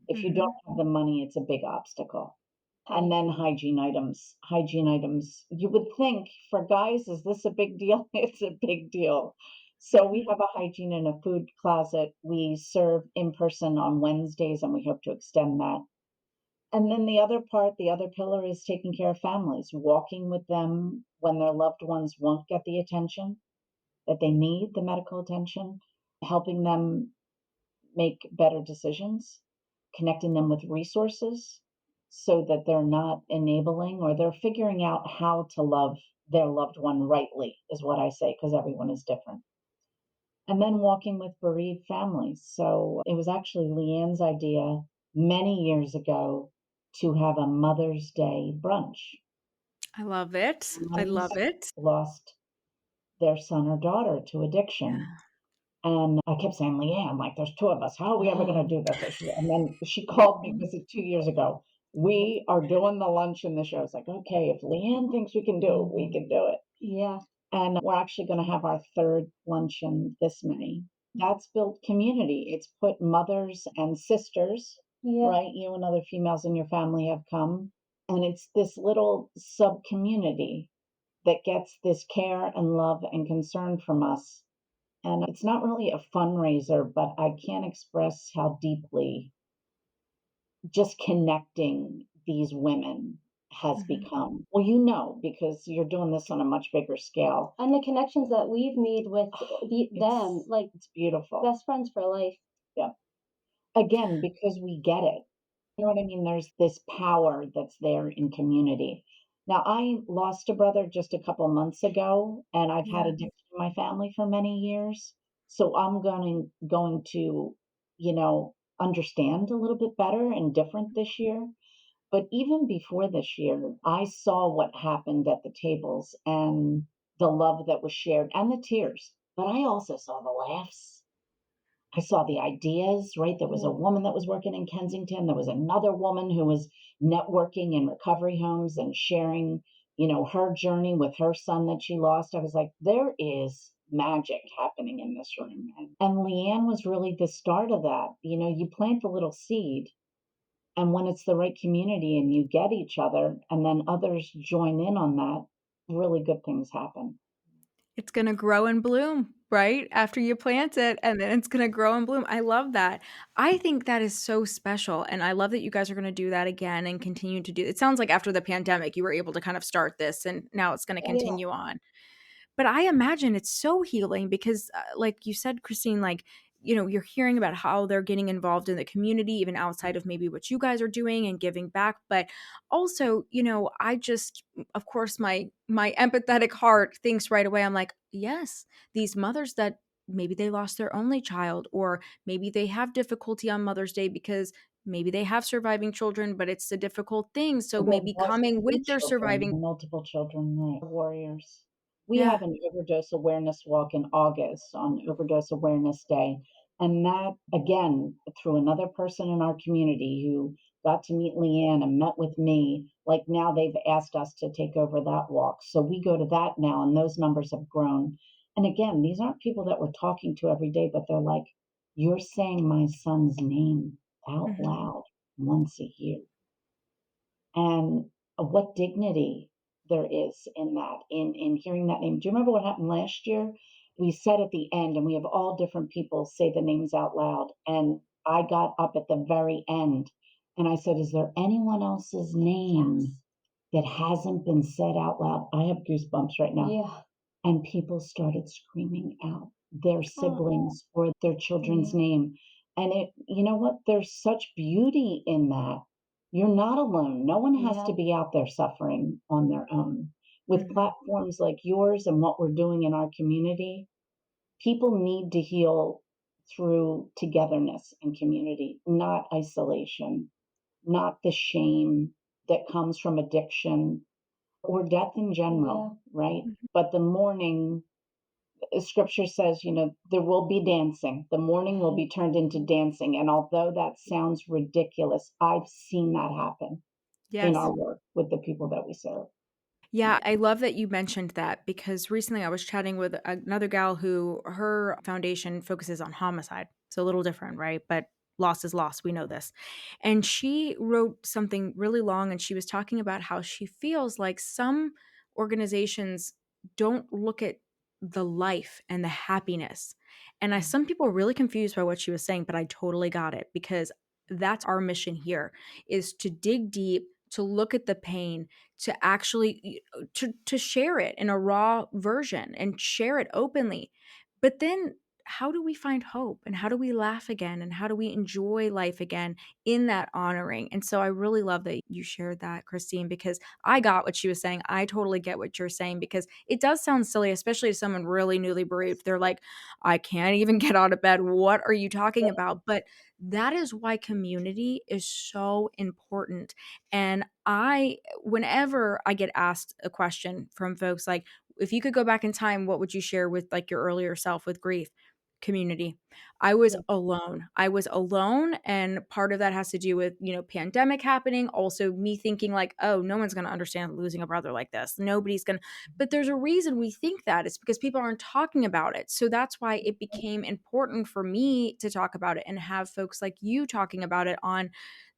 If you don't Mhm. have the money, it's a big obstacle. And then hygiene items. Hygiene items. You would think for guys, is this a big deal? It's a big deal. So we have a hygiene and a food closet. We serve in person on Wednesdays and we hope to extend that. And then the other part, the other pillar is taking care of families, walking with them when their loved ones won't get the attention that they need, the medical attention, helping them make better decisions, connecting them with resources so that they're not enabling or they're figuring out how to love their loved one rightly, is what I say, because everyone is different. And then walking with bereaved families. So it was actually LeAnn's idea many years ago to have a Mother's Day brunch. I love it. I Moms love it. lost their son or daughter to addiction. Yeah. And I kept saying, LeAnn, like, there's two of us. How are we ever going to do this? And then she called me, Mhm. this is 2 years ago. We are doing the lunch in the show. It's like, okay, if LeAnn thinks we can do it, we can do it. Yeah. And we're actually going to have our third luncheon this May. That's built community. It's put mothers and sisters, Yeah. right? You and other females in your family have come. And it's this little sub community that gets this care and love and concern from us. And it's not really a fundraiser, but I can't express how deeply just connecting these women has Mhm. become. Well, because you're doing this on a much bigger scale. And the connections that we've made with them, It's like it's beautiful. best friends for life. Yeah. Again, because we get it. You know what I mean? There's this power that's there in community. Now, I lost a brother just a couple months ago, and I've had Yeah. addiction in my family for many years. So I'm going to, you know, understand a little bit better and different this year. But even before this year, I saw what happened at the tables and the love that was shared and the tears. But I also saw the laughs. I saw the ideas, right? There was a woman that was working in Kensington. There was another woman who was networking in recovery homes and sharing, her journey with her son that she lost. I was like, there is magic happening in this room. And LeAnn was really the start of that. You plant a little seed, and when it's the right community and you get each other and then others join in on that, really good things happen. It's going to grow and bloom, right? After you plant it, and then it's going to grow and bloom. I love that. I think that is so special. And I love that you guys are going to do that again and continue to do it. Sounds like after the pandemic, you were able to kind of start this and now it's going to Oh, yeah. continue on. But I imagine it's so healing because, like you said, Christine, like, you're hearing about how they're getting involved in the community, even outside of maybe what you guys are doing and giving back. But also, I just, of course, my empathetic heart thinks right away, I'm like, yes, these mothers that maybe they lost their only child, or maybe they have difficulty on Mother's Day because maybe they have surviving children, but it's a difficult thing. So They've maybe lost coming 2 with their children, surviving. multiple children, right. Warriors. We Yeah. have an overdose awareness walk in August on Overdose Awareness Day. And that, again, through another person in our community who got to meet LeAnn and met with me, like now they've asked us to take over that walk. So we go to that now, and those numbers have grown. And again, these aren't people that we're talking to every day, but they're like, you're saying my son's name out Mhm. loud once a year. And what dignity there is in that, in hearing that name. Do you remember what happened last year? We said at the end, and we have all different people say the names out loud. And I got up at the very end and I said, is there anyone else's name that hasn't been said out loud? I have goosebumps right now. Yeah. And people started screaming out their Oh. siblings or their children's Yeah. name. And you know what? There's such beauty in that. You're not alone. No one has to Yeah. be out there suffering on their own. With Mhm. platforms like yours and what we're doing in our community, people need to heal through togetherness and community, not isolation, not the shame that comes from addiction or death in Yeah. general, right? Mhm. But the mourning, scripture says, there will be dancing. The mourning will be turned into dancing. And although that sounds ridiculous, I've seen that happen in Yes. our work with the people that we serve. Yeah, I love that you mentioned that because recently I was chatting with another gal who her foundation focuses on homicide. It's a little different, right? But loss is loss. We know this. And she wrote something really long and she was talking about how she feels like some organizations don't look at the life and the happiness. And some people were really confused by what she was saying, but I totally got it because that's our mission here is to dig deep, to look at the pain, to actually to share it in a raw version and share it openly. But then how do we find hope and how do we laugh again and how do we enjoy life again in that honoring? And so I really love that you shared that, Christine, because I got what she was saying. I totally get what you're saying because it does sound silly, especially to someone really newly bereaved. They're like, I can't even get out of bed. What are you talking about? But that is why community is so important. And whenever I get asked a question from folks like, if you could go back in time, what would you share with like your earlier self with grief? Community. I was Yeah. alone. I was alone. And part of that has to do with, pandemic happening. Also, me thinking like, oh, no one's going to understand losing a brother like this. Nobody's going to. But there's a reason we think that. It's because people aren't talking about it. So that's why it became important for me to talk about it and have folks like you talking about it on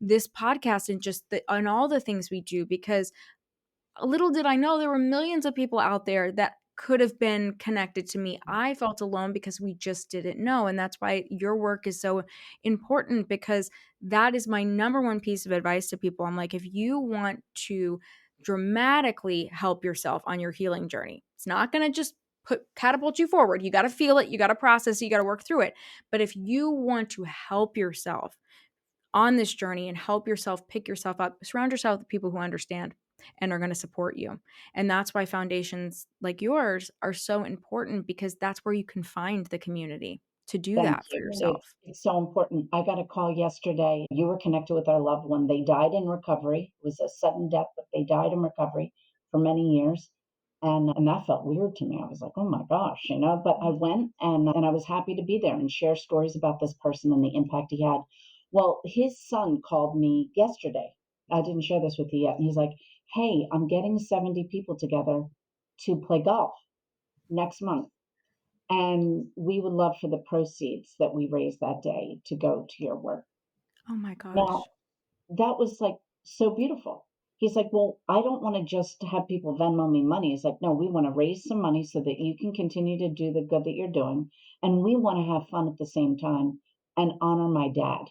this podcast and just on all the things we do because little did I know there were millions of people out there that could have been connected to me. I felt alone because we just didn't know. And that's why your work is so important because that is my number one piece of advice to people. I'm like, if you want to dramatically help yourself on your healing journey, it's not going to just catapult you forward. You got to feel it, you got to process it, you got to work through it. But if you want to help yourself on this journey and help yourself pick yourself up, surround yourself with people who understand and are going to support you. And that's why foundations like yours are so important because that's where you can find the community. to do Thank that for you. yourself. It's so important. I got a call yesterday. You were connected with our loved one. They died in recovery. It was a sudden death, but they died in recovery for many years. And that felt weird to me. I was like, oh my gosh, but I went and I was happy to be there and share stories about this person and the impact he had. Well, his son called me yesterday. I didn't share this with you yet. And he's like, hey, I'm getting 70 people together to play golf next month. And we would love for the proceeds that we raise that day to go to your work. Oh my Now, gosh. that was like so beautiful. He's like, well, I don't want to just have people Venmo me money. He's like, no, we want to raise some money so that you can continue to do the good that you're doing. And we want to have fun at the same time and honor my dad.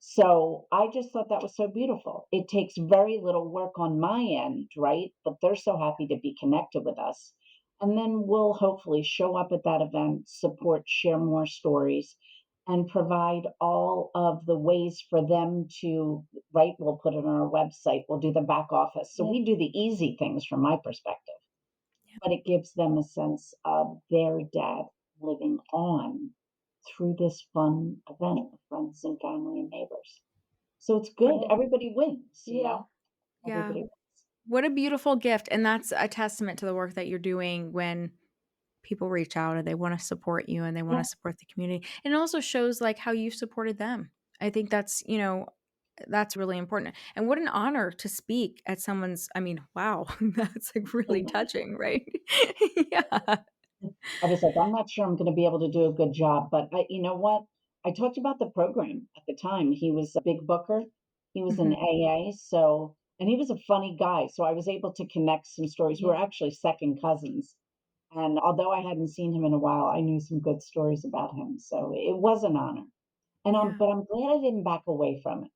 So I just thought that was so beautiful. It takes very little work on my end, right? But they're so happy to be connected with us. And then we'll hopefully show up at that event, support, share more stories, and provide all of the ways for them to, right? We'll put it on our website, we'll do the back office. So we do the easy things from my perspective, but it gives them a sense of their dad living on through this fun event with friends and family and neighbors. So it's good. Yeah. Everybody wins, Yeah. Yeah. Everybody wins. What a beautiful gift. And that's a testament to the work that you're doing when people reach out and they want to support you and they want Yeah. to support the community. And it also shows like how you've supported them. I think that's really important. And what an honor to speak at someone's, I mean, wow, that's like really touching, right? Yeah. I was like, I'm not sure I'm going to be able to do a good job, but you know what? I talked about the program at the time. He was a big booker. He was in Mhm. AA, and he was a funny guy. So I was able to connect some stories. We're actually second cousins. And although I hadn't seen him in a while, I knew some good stories about him. So it was an honor. Yeah. But I'm glad I didn't back away from it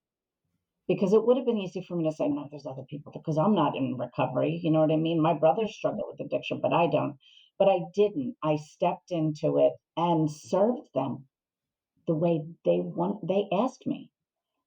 because it would have been easy for me to say, no, there's other people because I'm not in recovery. You know what I mean? My brothers struggle with addiction, but I don't. But I didn't. I stepped into it and served them the way they asked me.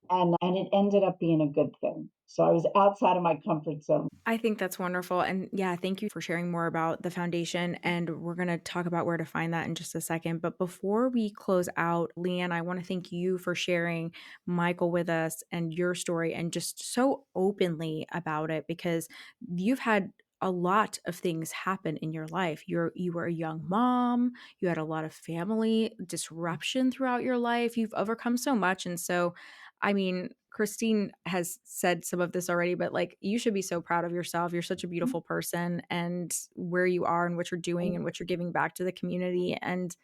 And it ended up being a good thing. So I was outside of my comfort zone. I think that's wonderful. And yeah, thank you for sharing more about the foundation. And we're going to talk about where to find that in just a second. But before we close out, LeAnn, I want to thank you for sharing Michael with us and your story and just so openly about it because you've had a lot of things happen in your life. You were a young mom, you had a lot of family disruption throughout your life. You've overcome so much. And so I mean, Christine has said some of this already, but like you should be so proud of yourself. You're such a beautiful person and where you are and what you're doing and what you're giving back to the community. And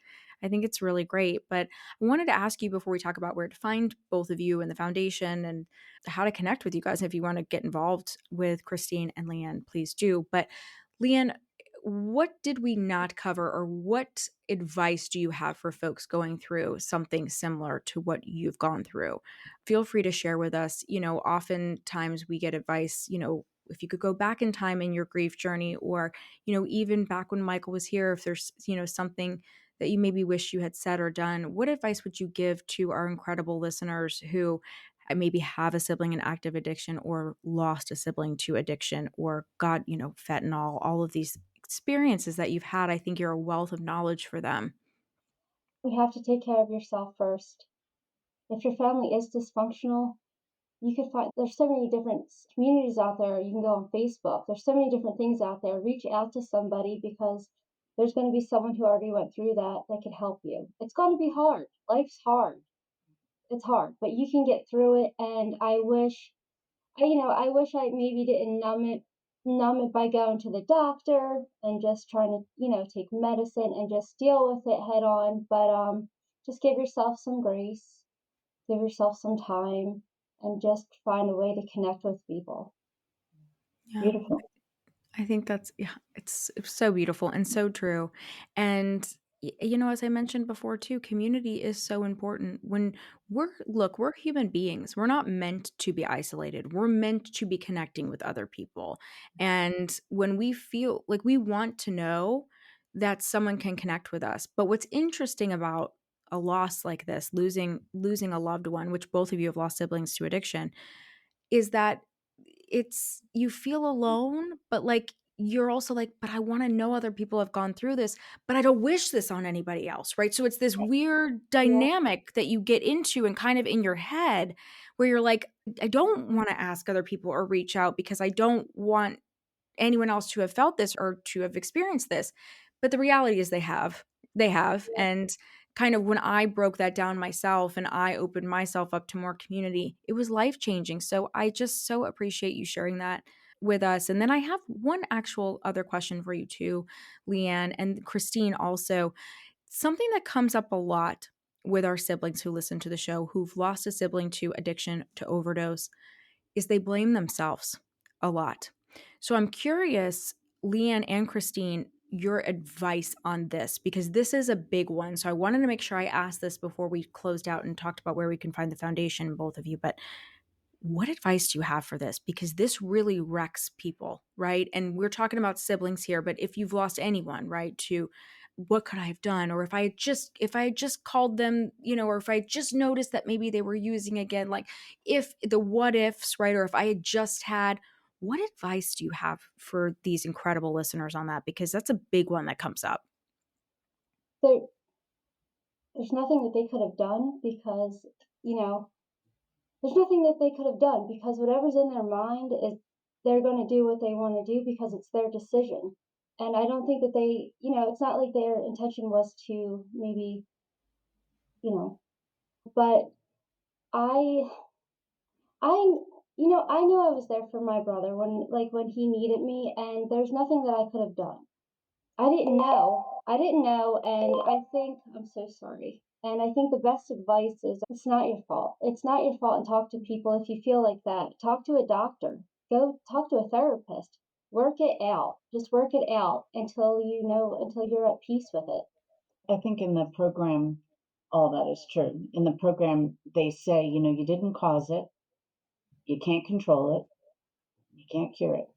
I think it's really great. But I wanted to ask you before we talk about where to find both of you and the foundation and how to connect with you guys. If you want to get involved with Christine and LeAnn, please do. But LeAnn, what did we not cover or what advice do you have for folks going through something similar to what you've gone through? Feel free to share with us. Oftentimes we get advice, if you could go back in time in your grief journey or, even back when Michael was here, if there's, something that you maybe wish you had said or done, what advice would you give to our incredible listeners who maybe have a sibling in active addiction or lost a sibling to addiction or got, fentanyl, all of these experiences that you've had? I think you're a wealth of knowledge for them. You have to take care of yourself first. If your family is dysfunctional, you could find there's so many different communities out there. You can go on Facebook. There's so many different things out there. Reach out to somebody because there's going to be someone who already went through that could help you. It's going to be hard. Life's hard. It's hard, but you can get through it. And I wish I maybe didn't numb it by going to the doctor and just trying to, take medicine and just deal with it head on. But just give yourself some grace, give yourself some time, and just find a way to connect with people. Yeah. Beautiful. I think that's yeah, it's so beautiful and so true. And as I mentioned before too, community is so important. When we're human beings. We're not meant to be isolated. We're meant to be connecting with other people. And when we feel like we want to know that someone can connect with us. But what's interesting about a loss like this, losing a loved one, which both of you have lost siblings to addiction, is that it's you feel alone, but like you're also like, but I want to know other people have gone through this, but I don't wish this on anybody else, right? So it's this weird Yeah. dynamic that you get into and kind of in your head where you're like, I don't want to ask other people or reach out because I don't want anyone else to have felt this or to have experienced this. But the reality is they have. They have. Yeah. And kind of when I broke that down myself and I opened myself up to more community, it was life changing. So I just so appreciate you sharing that with us. And then I have one actual other question for you too, LeAnn and Christine also. Something that comes up a lot with our siblings who listen to the show who've lost a sibling to addiction, to overdose, is they blame themselves a lot. So I'm curious, LeAnn and Christine, your advice on this, because this is a big one. So I wanted to make sure I asked this before we closed out and talked about where we can find the foundation, both of you. But what advice do you have for this? Because this really wrecks people, right? And we're talking about siblings here, but if you've lost anyone, right, to what could I have done? Or if I had just called them, or if I just noticed that maybe they were using again, like if the what ifs, right? Or if I had just had, what advice do you have for these incredible listeners on that? Because that's a big one that comes up. There, there's nothing that they could have done because, you know, there's nothing that they could have done because whatever's in their mind is they're going to do what they want to do because it's their decision. And I don't think that they, it's not like their intention was to maybe, you know, but I, I, I knew I was there for my brother when he needed me, and there's nothing that I could have done. I didn't know. I didn't know, and I think I'm so sorry. And I think the best advice is it's not your fault. It's not your fault, and talk to people if you feel like that. Talk to a doctor. Go talk to a therapist. Work it out. Just work it out until you're at peace with it. I think in the program, all that is true. In the program, they say, you didn't cause it, you can't control it, you can't cure it.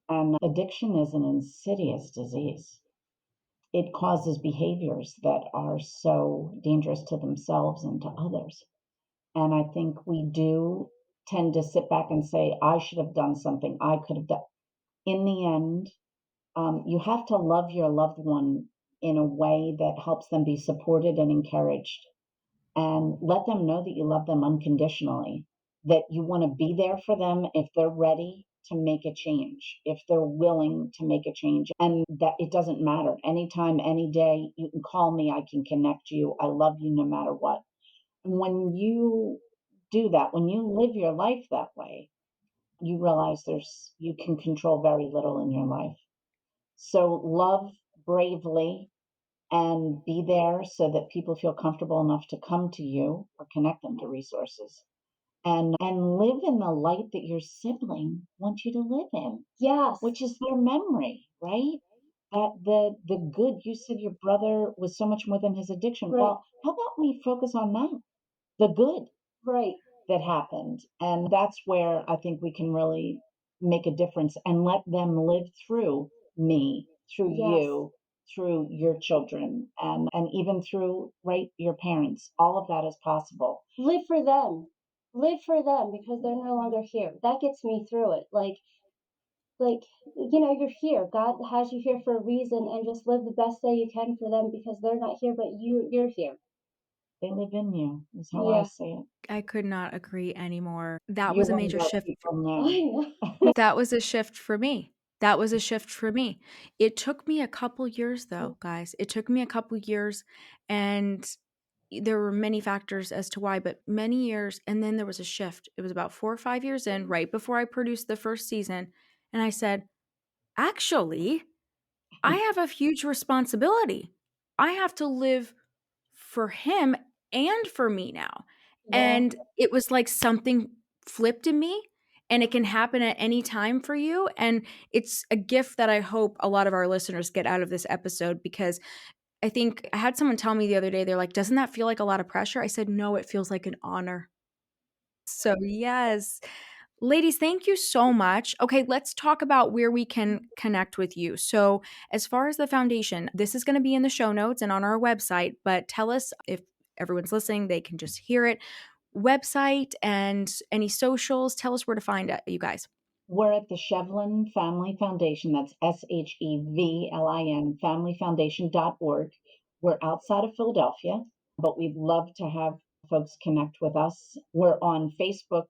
And addiction is an insidious disease. It causes behaviors that are so dangerous to themselves and to others. And I think we do tend to sit back and say, I should have done something, I could have done. In the end, you have to love your loved one in a way that helps them be supported and encouraged, and let them know that you love them unconditionally, that you want to be there for them if they're ready to make a change, if they're willing to make a change, and that it doesn't matter. Anytime, any day, you can call me, I can connect you. I love you no matter what. And when you do that, when you live your life that way, you realize you can control very little in your life. So love bravely and be there so that people feel comfortable enough to come to you or connect them to resources, and live in the light that your sibling wants you to live in, Yes. which is their memory, right? That the good, you said your brother was so much more than his addiction. Right. Well, how about we focus on that, the good Right. that happened? And that's where I think we can really make a difference and let them live through me, through Yes. you, through your children, and even through, right, your parents. All of that is possible. Live for them. Live for them because they're no longer here. That gets me through it. You're here. God has you here for a reason, and just live the best day you can for them because they're not here, but you're here. They live in you, is how I say it. I could not agree anymore. That You're was a one of major our shift. people now. I know. That was a shift for me. That was a shift for me. It took me a couple years though, guys. It took me a couple years, and there were many factors as to why, but many years. And then there was a shift. It was about 4 or 5 years in, right before I produced the first season. And I said, actually, I have a huge responsibility. I have to live for him and for me now. Yeah. And it was like something flipped in me, and it can happen at any time for you. And it's a gift that I hope a lot of our listeners get out of this episode, because I think I had someone tell me the other day, they're like, doesn't that feel like a lot of pressure? I said, no, it feels like an honor. So, yes. Ladies, thank you so much. Okay, let's talk about where we can connect with you. So, as far as the foundation, this is going to be in the show notes and on our website, but tell us, if everyone's listening, they can just hear it. Website and any socials, tell us where to find it, you guys. We're at the Shevlin Family Foundation. That's SHEVLIN, familyfoundation.org. We're outside of Philadelphia, but we'd love to have folks connect with us. We're on Facebook,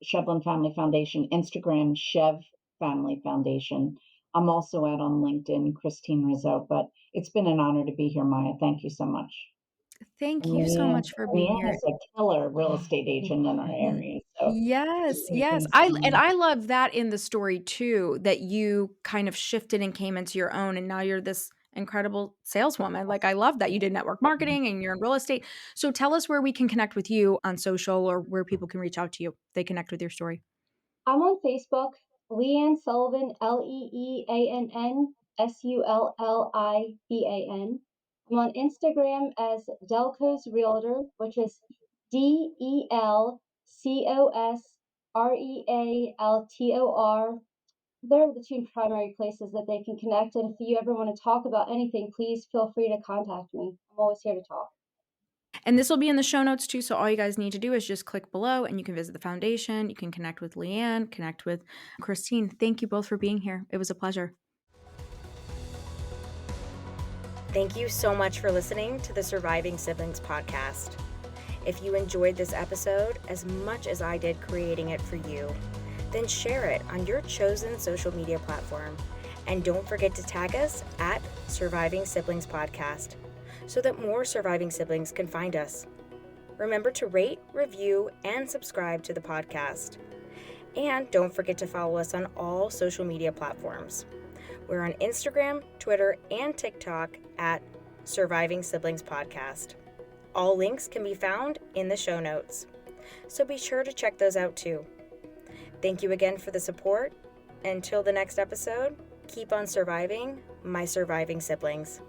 Shevlin Family Foundation, Instagram, Shev Family Foundation. I'm also out on LinkedIn, Christine Rizzo, but it's been an honor to be here, Maya. Thank you so much. Thank you so much for being LeAnn here. is a killer real estate agent in our area. So Yes, you yes. can I love that in the story too, that you kind of shifted and came into your own and now you're this incredible saleswoman. Like I love that you did network marketing and you're in real estate. So tell us where we can connect with you on social or where people can reach out to you. They connect with your story. I'm on Facebook, LeAnn Sullivan, LeAnn Sullivan. I'm on Instagram as Delcos Realtor, which is DELCOSREALTOR. They're the two primary places that they can connect. And if you ever want to talk about anything, please feel free to contact me. I'm always here to talk. And this will be in the show notes too. So all you guys need to do is just click below and you can visit the foundation. You can connect with LeAnn, connect with Christine. Thank you both for being here. It was a pleasure. Thank you so much for listening to the Surviving Siblings podcast. If you enjoyed this episode as much as I did creating it for you, then share it on your chosen social media platform. And don't forget to tag us at Surviving Siblings Podcast so that more surviving siblings can find us. Remember to rate, review, and subscribe to the podcast. And don't forget to follow us on all social media platforms. We're on Instagram, Twitter, and TikTok at Surviving Siblings Podcast. All links can be found in the show notes, so be sure to check those out too. Thank you again for the support. Until the next episode, keep on surviving, my surviving siblings.